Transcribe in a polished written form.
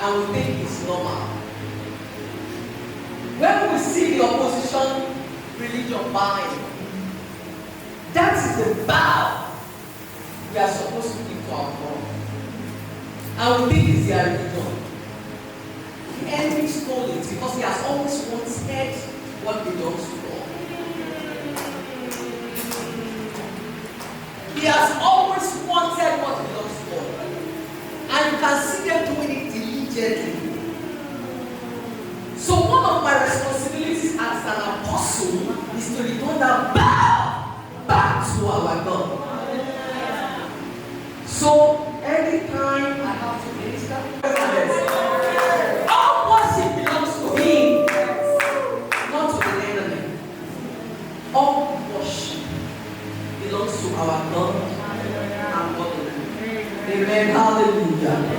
and we think it's normal. When we see the opposition religion bowing, that is the bow we are supposed to give to our God. And we think it's their religion. The enemy stole it because he has always wanted what belongs to God. He has always wanted what belongs to God. And you can see them doing it diligently. So one of my responsibilities as an apostle is to return that bow back to our God. So anytime I have to minister, all worship belongs to Him, not to the enemy. All worship belongs to our God and God. Amen. Hallelujah.